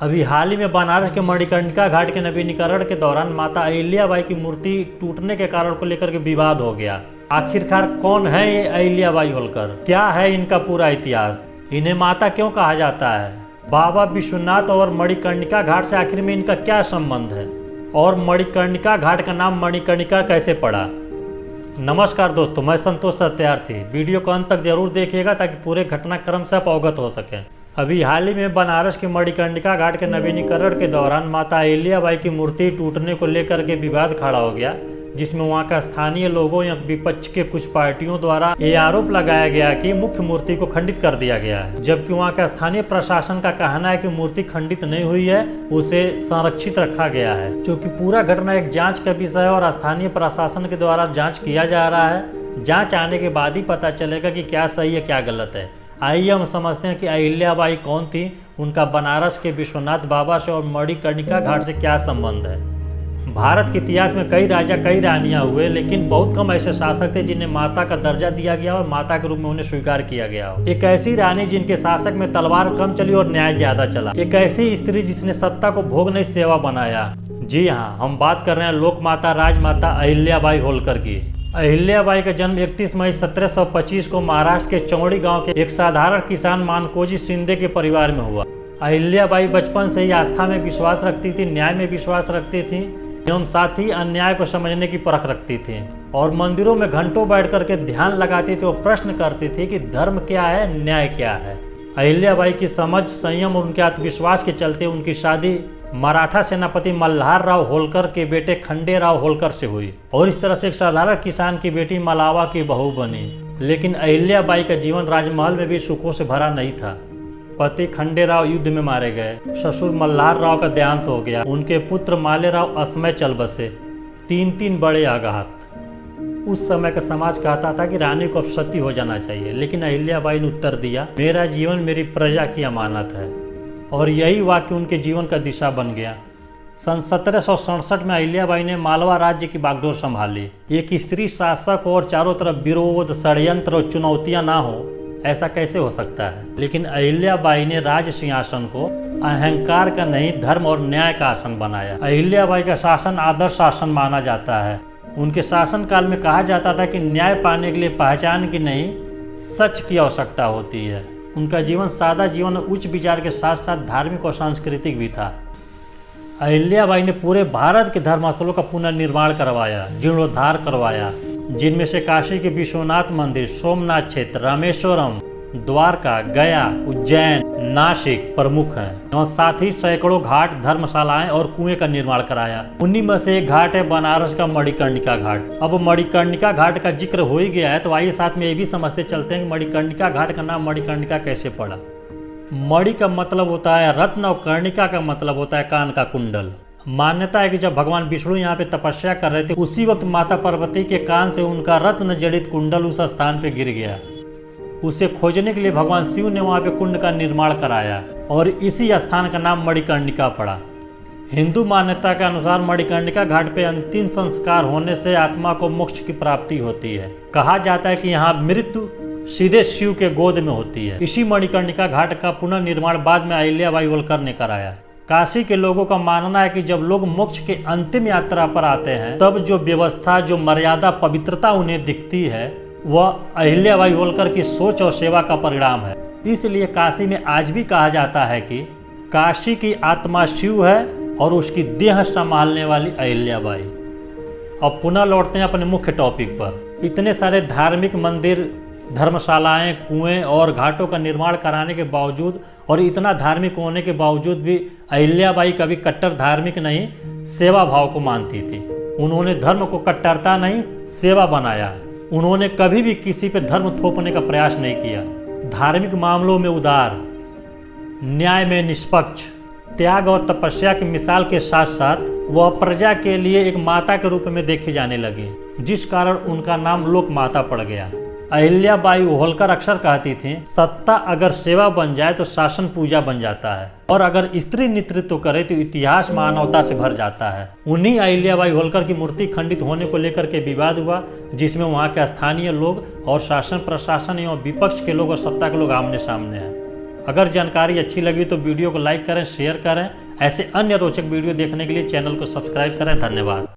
अभी हाल ही में बनारस के मणिकर्णिका घाट के नवीनीकरण के दौरान माता अहिल्याबाई की मूर्ति टूटने के कारण को लेकर के विवाद हो गया। आखिरकार कौन है ये अहिल्याबाई होलकर, क्या है इनका पूरा इतिहास, इन्हें माता क्यों कहा जाता है, बाबा विश्वनाथ और मणिकर्णिका घाट से आखिर में इनका क्या संबंध है, और मणिकर्णिका घाट का नाम मणिकर्णिका कैसे पड़ा। नमस्कार दोस्तों, मैं संतोष सत्यार्थी। वीडियो को अंत तक जरूर देखिएगा ताकि पूरे घटनाक्रम से आप अवगत हो सकें। अभी हाल ही में बनारस के मणिकर्णिका घाट के नवीनीकरण के दौरान माता अहिल्याबाई की मूर्ति टूटने को लेकर के विवाद खड़ा हो गया, जिसमें वहां का स्थानीय लोगों या विपक्ष के कुछ पार्टियों द्वारा ये आरोप लगाया गया कि मुख्य मूर्ति को खंडित कर दिया गया है, जबकि वहां का स्थानीय प्रशासन का कहना है कि मूर्ति खंडित नहीं हुई है, उसे संरक्षित रखा गया है। क्योंकि पूरा घटना एक जांच का विषय है और स्थानीय प्रशासन के द्वारा जांच किया जा रहा है। जांच आने के बाद ही पता चलेगा कि क्या सही है क्या गलत है। आइए हम समझते हैं कि अहिल्याबाई कौन थी, उनका बनारस के विश्वनाथ बाबा से और मणिकर्णिका घाट से क्या संबंध है। भारत के इतिहास में कई राजा कई रानियां हुए, लेकिन बहुत कम ऐसे शासक थे जिन्हें माता का दर्जा दिया गया और माता के रूप में उन्हें स्वीकार किया गया हो। एक ऐसी रानी जिनके शासक में तलवार कम चली और न्याय ज्यादा चला। एक ऐसी स्त्री जिसने सत्ता को भोग नहीं सेवा बनाया। जी हाँ, हम बात कर रहे हैं लोक माता राजमाता अहिल्याबाई होलकर की। अहिल्याबाई का जन्म 31 मई 1725 को महाराष्ट्र के चौड़ी गांव के एक साधारण किसान मानकोजी शिंदे के परिवार में हुआ। अहिल्याबाई बचपन से ही आस्था में विश्वास रखती थी, न्याय में विश्वास रखती थी एवं साथ ही अन्याय को समझने की परख रखती थी और मंदिरों में घंटों बैठ करके ध्यान लगाती थी और प्रश्न करती थी कि धर्म क्या है, न्याय क्या है। अहिल्याबाई की समझ, संयम और उनके आत्मविश्वास के चलते उनकी शादी मराठा सेनापति मल्हार राव होलकर के बेटे खंडेराव होलकर से हुई और इस तरह से एक साधारण किसान की बेटी मलावा की बहू बनी। लेकिन अहिल्याबाई का जीवन राजमहल में भी सुखों से भरा नहीं था। पति खंडेराव युद्ध में मारे गए, ससुर मल्हार राव का देहांत हो गया, उनके पुत्र मालेराव असमय चल बसे, तीन बड़े आघात। उस समय का समाज कहता था कि रानी को अब सती हो जाना चाहिए, लेकिन अहिल्याबाई ने उत्तर दिया, मेरा जीवन मेरी प्रजा की अमानत है। और यही वाक्य उनके जीवन का दिशा बन गया। सन 1767 में अहिल्याबाई ने मालवा राज्य की बागडोर संभाली। एक स्त्री शासक और चारों तरफ विरोध, षड्यंत्र और चुनौतियां ना हो, ऐसा कैसे हो सकता है। लेकिन अहिल्याबाई ने राज सिंहासन को अहंकार का नहीं, धर्म और न्याय का आसन बनाया। अहिल्याबाई का शासन आदर्श शासन माना जाता है। उनके शासन काल में कहा जाता था कि न्याय पाने के लिए पहचान की नहीं, सच की आवश्यकता होती है। उनका जीवन सादा जीवन और उच्च विचार के साथ साथ धार्मिक और सांस्कृतिक भी था। अहिल्याबाई ने पूरे भारत के धर्मस्थलों का पुनर्निर्माण करवाया, जीर्णोद्धार करवाया, जिनमें से काशी के विश्वनाथ मंदिर, सोमनाथ क्षेत्र, रामेश्वरम, द्वारका, गया, उज्जैन, नासिक प्रमुख हैं और साथ ही सैकड़ों घाट, धर्मशालाएं और कुएं का निर्माण कराया। उन्हीं में से एक घाट है बनारस का मणिकर्णिका घाट। अब मणिकर्णिका घाट का जिक्र हो ही गया है तो आइए साथ में ये भी समझते चलते हैं कि मणिकर्णिका घाट का नाम मणिकर्णिका कैसे पड़ा। मणि का मतलब होता है रत्न और कर्णिका का मतलब होता है कान का कुंडल। मान्यता है कि जब भगवान विष्णु यहाँ पे तपस्या कर रहे थे, उसी वक्त माता पार्वती के कान से उनका रत्न जड़ित कुंडल उस स्थान पे गिर गया। उसे खोजने के लिए भगवान शिव ने वहाँ पे कुंड का निर्माण कराया और इसी स्थान का नाम मणिकर्णिका पड़ा। हिंदू मान्यता के अनुसार मणिकर्णिका घाट पे अंतिम संस्कार होने से आत्मा को मोक्ष की प्राप्ति होती है। कहा जाता है कि यहाँ मृत्यु सीधे शिव के गोद में होती है। इसी मणिकर्णिका घाट का पुनर्निर्माण बाद में अहिल्याबाई होलकर ने कराया। काशी के लोगों का मानना है कि जब लोग मोक्ष के अंतिम यात्रा पर आते हैं, तब जो व्यवस्था, जो मर्यादा, पवित्रता उन्हें दिखती है, वह अहिल्याबाई होलकर की सोच और सेवा का परिणाम है। इसलिए काशी में आज भी कहा जाता है कि काशी की आत्मा शिव है और उसकी देह संभालने वाली अहिल्याबाई। अब पुनः लौटते हैं अपने मुख्य टॉपिक पर। इतने सारे धार्मिक मंदिर, धर्मशालाएं, कुएं और घाटों का निर्माण कराने के बावजूद और इतना धार्मिक होने के बावजूद भी अहिल्याबाई कभी कट्टर धार्मिक नहीं, सेवा भाव को मानती थी। उन्होंने धर्म को कट्टरता नहीं, सेवा बनाया। उन्होंने कभी भी किसी पे धर्म थोपने का प्रयास नहीं किया। धार्मिक मामलों में उदार, न्याय में निष्पक्ष, त्याग और तपस्या की मिसाल के साथ साथ वह प्रजा के लिए एक माता के रूप में देखी जाने लगी, जिस कारण उनका नाम लोक माता पड़ गया। अहिल्याबाई होलकर अक्सर कहती थी, सत्ता अगर सेवा बन जाए तो शासन पूजा बन जाता है और अगर स्त्री नेतृत्व करे तो इतिहास मानवता से भर जाता है। उन्हीं अहिल्याबाई होलकर की मूर्ति खंडित होने को लेकर के विवाद हुआ, जिसमें वहाँ के स्थानीय लोग और शासन प्रशासन एवं विपक्ष के लोग और सत्ता के लोग आमने सामने हैं। अगर जानकारी अच्छी लगी तो वीडियो को लाइक करें, शेयर करें। ऐसे अन्य रोचक वीडियो देखने के लिए चैनल को सब्सक्राइब करें। धन्यवाद।